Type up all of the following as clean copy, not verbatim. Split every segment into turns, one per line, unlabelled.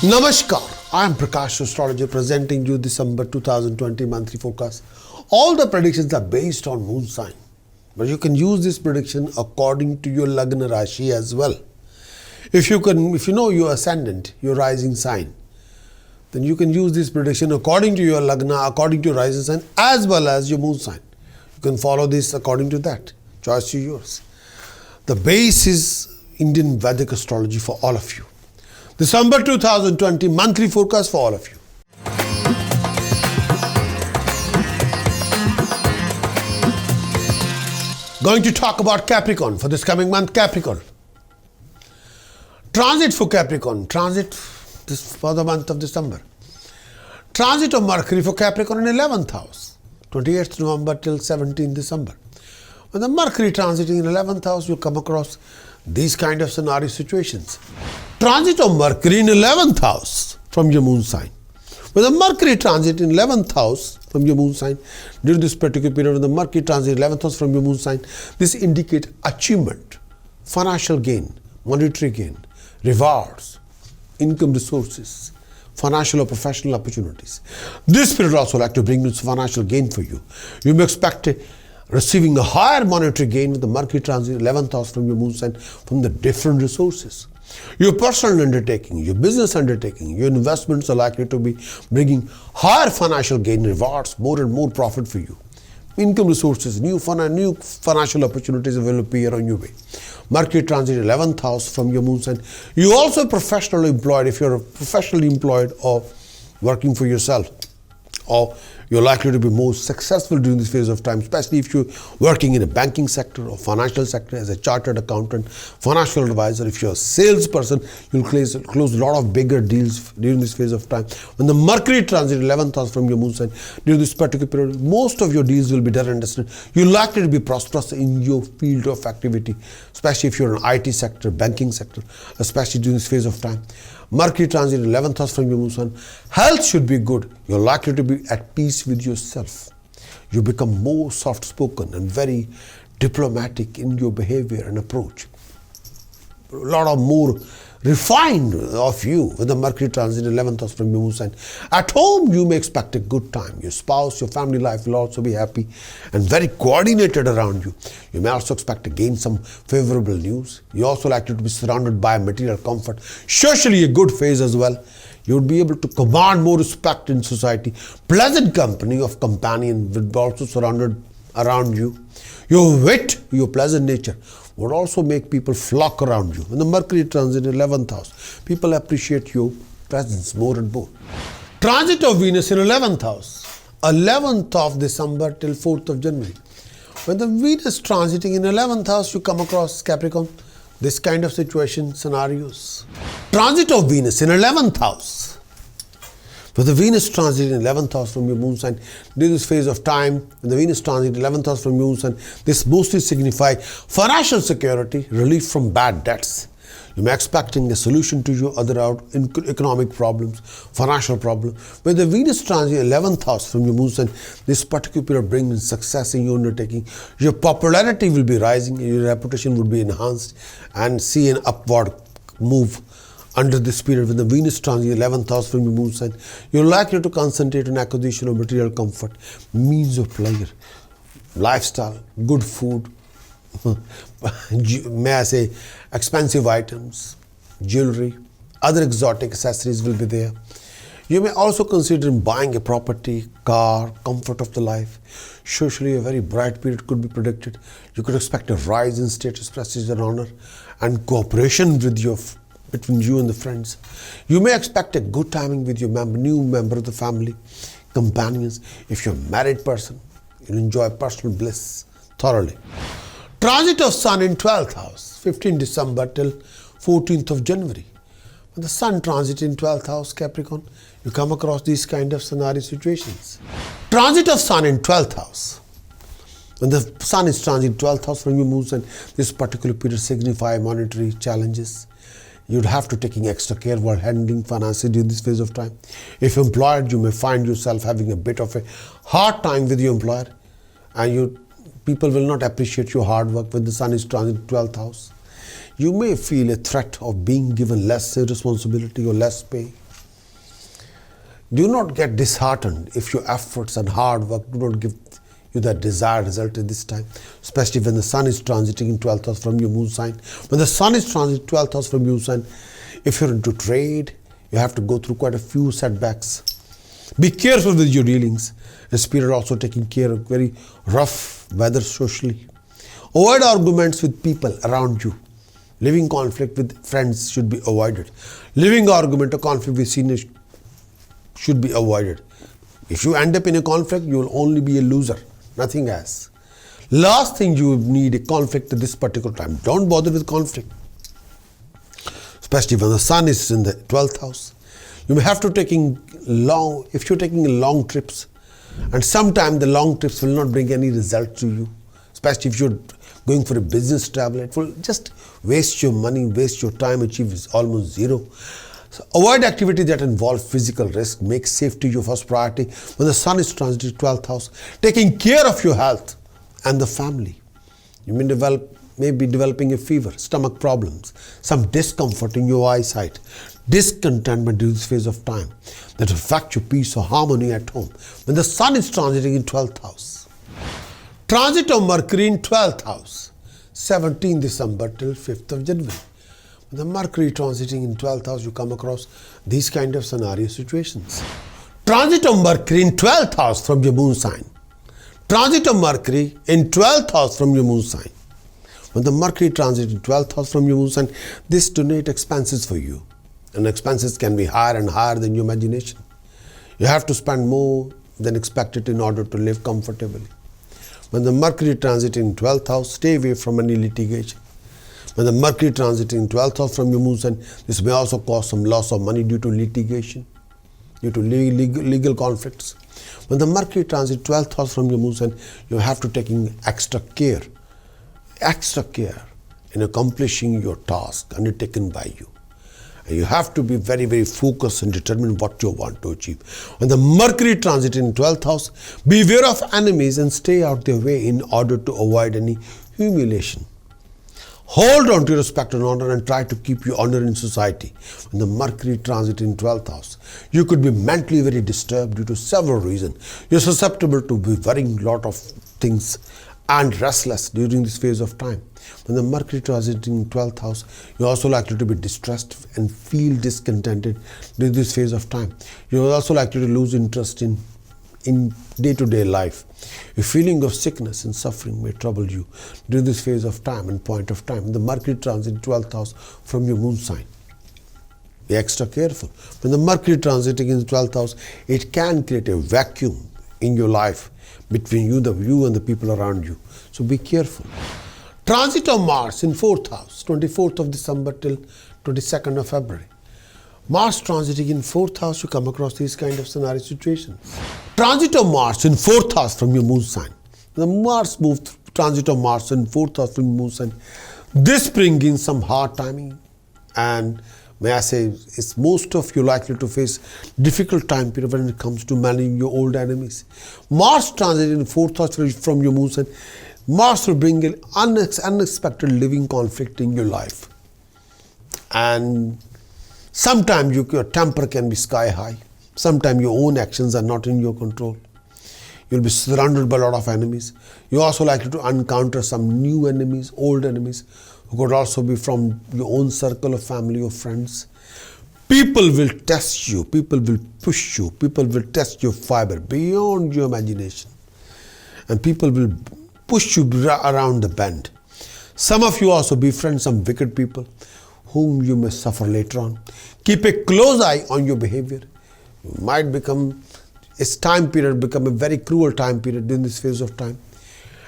Namaskar, I am Prakash, Astrologer, presenting you December 2020 monthly forecast. All the predictions are based on moon sign, but you can use this prediction according to your Lagna Rashi as well. If you know your ascendant, your rising sign, then you can use this prediction according to your Lagna, according to your rising sign, as well as your moon sign. You can follow this according to that. Choice is yours. The base is Indian Vedic astrology for all of you. December 2020 monthly forecast for all of you. Going to talk about Capricorn for this coming month. Capricorn. Transit for Capricorn. Transit for the month of December. Transit of Mercury for Capricorn in 11th house. 28th November till 17th December. When the Mercury transiting in 11th house, you come across these kind of scenario situations. Transit of Mercury in 11th house from your moon sign. When the Mercury transit in 11th house from your moon sign, during this particular period when the Mercury transit 11th house from your moon sign, this indicates achievement, financial gain, monetary gain, rewards, income resources, financial or professional opportunities. This period also like to bring this financial gain for you. You may expect receiving a higher monetary gain with the Mercury transit 11th house from your moon sign from the different resources. Your personal undertaking, your business undertaking, your investments are likely to be bringing higher financial gain, rewards, more and more profit for you. Income resources, new financial opportunities will appear on your way. Mercury transit 11th house from your moon sign. You also professionally employed, if you're professionally employed or working for yourself, or you're likely to be more successful during this phase of time, especially if you're working in a banking sector or financial sector as a chartered accountant, financial advisor. If you're a salesperson, you'll close a lot of bigger deals during this phase of time. When the Mercury transit 11th house from your moon sign, during this particular period, most of your deals will be done and dusted. You're likely to be prosperous in your field of activity, especially if you're in IT sector, banking sector, especially during this phase of time. Mercury transit 11th house from your moon sign. Health should be good. You're likely to be at peace with yourself. You become more soft-spoken and very diplomatic in your behavior and approach. A lot of more refined of you with the Mercury transit 11th house from your moon sign. At home, you may expect a good time. Your spouse, your family life will also be happy and very coordinated around you. You may also expect to gain some favorable news. You also likely to be surrounded by material comfort. Socially, a good phase as well. You would be able to command more respect in society. Pleasant company of companion will be also surrounded around you. Your wit, your pleasant nature would also make people flock around you. When the Mercury transit in 11th house, people appreciate your presence more and more. Transit of Venus in 11th house, 11th of December till 4th of January. When the Venus transiting in 11th house, you come across Capricorn, this kind of situation, scenarios. Transit of Venus in 11th house. With the Venus transit in 11th house from your moon sign, during this phase of time, when the Venus transit in 11th house from your moon sign, this mostly signify financial security, relief from bad debts. You may be expecting a solution to your other economic problems, financial problems. When the Venus transit 11th house from your moon sign, this particular period brings success in your undertaking. Your popularity will be rising, your reputation will be enhanced, and see an upward move. Under this period, when the Venus transit 11th house from your moon sign, you're likely to concentrate on acquisition of material comfort, means of pleasure, lifestyle, good food, may I say, expensive items, jewelry, other exotic accessories will be there. You may also consider buying a property, car, comfort of the life. Socially, a very bright period could be predicted. You could expect a rise in status, prestige, and honor, and cooperation between you and the friends. You may expect a good timing with your new member of the family, companions. If you're a married person, you'll enjoy personal bliss thoroughly. Transit of Sun in 12th house, 15 December till 14th of January. When the Sun transit in 12th house, Capricorn, you come across these kind of scenario situations. Transit of Sun in 12th house. When the Sun is transit 12th house from your moon sign, this particular period signify monetary challenges. You'd have to taking extra care while handling finances during this phase of time. If employed, you may find yourself having a bit of a hard time with your employer, and people will not appreciate your hard work when the Sun is transit 12th house. You may feel a threat of being given less responsibility or less pay. Do not get disheartened if your efforts and hard work do not give you the desired result at this time, especially when the sun is transiting in 12th house from your moon sign. When the sun is transiting 12th house from your moon sign, if you're into trade, you have to go through quite a few setbacks. Be careful with your dealings. This period also taking care of very rough weather socially. Avoid arguments with people around you. Living conflict with friends should be avoided. Living argument or conflict with seniors should be avoided. If you end up in a conflict, you will only be a loser, nothing else. Last thing, you need a conflict at this particular time. Don't bother with conflict, especially when the sun is in the 12th house. You may have to if you're taking long trips, and sometimes the long trips will not bring any result to you, especially if you're going for a business travel. It will just waste your money, waste your time, achieve is almost zero. So avoid activity that involve physical risk. Make safety your first priority. When the sun is transiting 12th house, taking care of your health and the family. You may be developing a fever, stomach problems, some discomfort in your eyesight, discontentment during this phase of time that affect your peace or harmony at home. When the sun is transiting in 12th house. Transit of Mercury in 12th house, 17 December till 5th of January. When the Mercury transiting in 12th house, you come across these kind of scenario situations. Transit of Mercury in 12th house from your moon sign. Transit of Mercury in 12th house from your moon sign. When the Mercury transit in 12th house from your moon sign, this donate expenses for you. And expenses can be higher and higher than your imagination. You have to spend more than expected in order to live comfortably. When the Mercury transit in 12th house, stay away from any litigation. When the Mercury transit in 12th house from your moon sign, this may also cause some loss of money due to litigation, due to legal conflicts. When the Mercury transit 12th house from your moon sign, you have to take extra care in accomplishing your task undertaken by you. And you have to be very, very focused and determine what you want to achieve. When the Mercury transit in 12th house, beware of enemies and stay out their way in order to avoid any humiliation. Hold on to your respect and honor and try to keep your honor in society. When the Mercury transit in 12th house, you could be mentally very disturbed due to several reasons. You're susceptible to be worrying a lot of things and restless during this phase of time. When the Mercury transit in 12th house, you're also likely to be distressed and feel discontented during this phase of time. You're also likely to lose interest in day-to-day life. A feeling of sickness and suffering may trouble you during this phase of time and point of time. The Mercury transit in 12th house from your moon sign. Be extra careful. When the Mercury transiting in the 12th house, it can create a vacuum in your life between you and the people around you. So be careful. Transit of Mars in 4th house, 24th of December till 22nd of February. Mars transiting in 4th house, you come across these kind of scenario situations. Transit of Mars in 4th house from your moon sign. The transit of Mars in 4th house from your moon sign. This brings in some hard timing, and may I say, it's most of you likely to face difficult time period when it comes to managing your old enemies. Mars transit in 4th house from your moon sign. Mars will bring in unexpected living conflict in your life. And sometimes your temper can be sky high. Sometimes your own actions are not in your control. You'll be surrounded by a lot of enemies. You're also likely to encounter some new enemies, old enemies, who could also be from your own circle of family or friends. People will test you. People will push you. People will test your fiber beyond your imagination. And people will push you around the bend. Some of you also befriend some wicked people whom you may suffer later on. Keep a close eye on your behavior. You might become a very cruel time period during this phase of time.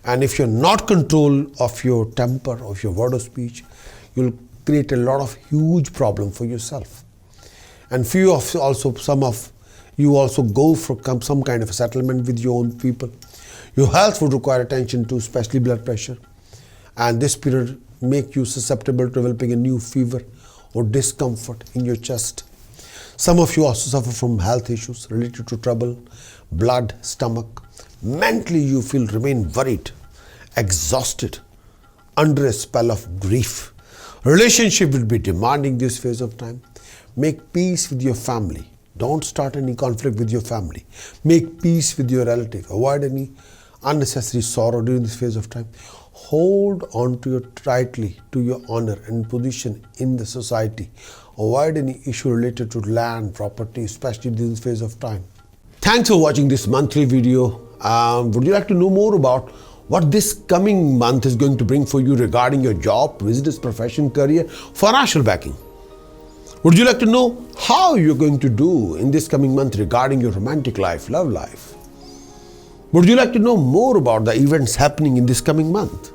And if you're not control of your temper, of your word of speech, you'll create a lot of huge problem for yourself. And some of you also go for some kind of a settlement with your own people. Your health would require attention to, especially blood pressure. And this period make you susceptible to developing a new fever or discomfort in your chest. Some of you also suffer from health issues related to trouble, blood, stomach. Mentally you remain worried, exhausted, under a spell of grief. Relationship will be demanding this phase of time. Make peace with your family Don't start any conflict with your family. Make peace with your relative. Avoid any unnecessary sorrow during this phase of time. Hold on to tightly to your honor and position in the society. Avoid any issue related to land, property, especially during this phase of time. Thanks for watching this monthly video. Would you like to know more about what this coming month is going to bring for you regarding your job, business, profession, career, financial backing? Would you like to know how you're going to do in this coming month regarding your romantic life, love life? Would you like to know more about the events happening in this coming month?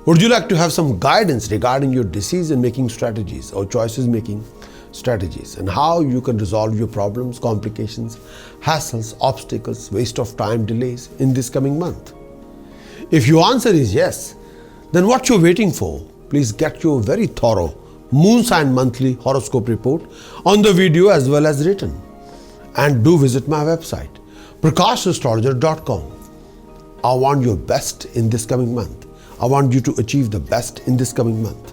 Would you like to have some guidance regarding your decision-making strategies or choices-making strategies and how you can resolve your problems, complications, hassles, obstacles, waste of time, delays in this coming month? If your answer is yes, then what you're waiting for? Please get your very thorough Moon Sign Monthly Horoscope report on the video as well as written. And do visit my website, astrologer.com. I want your best in this coming month. I want you to achieve the best in this coming month.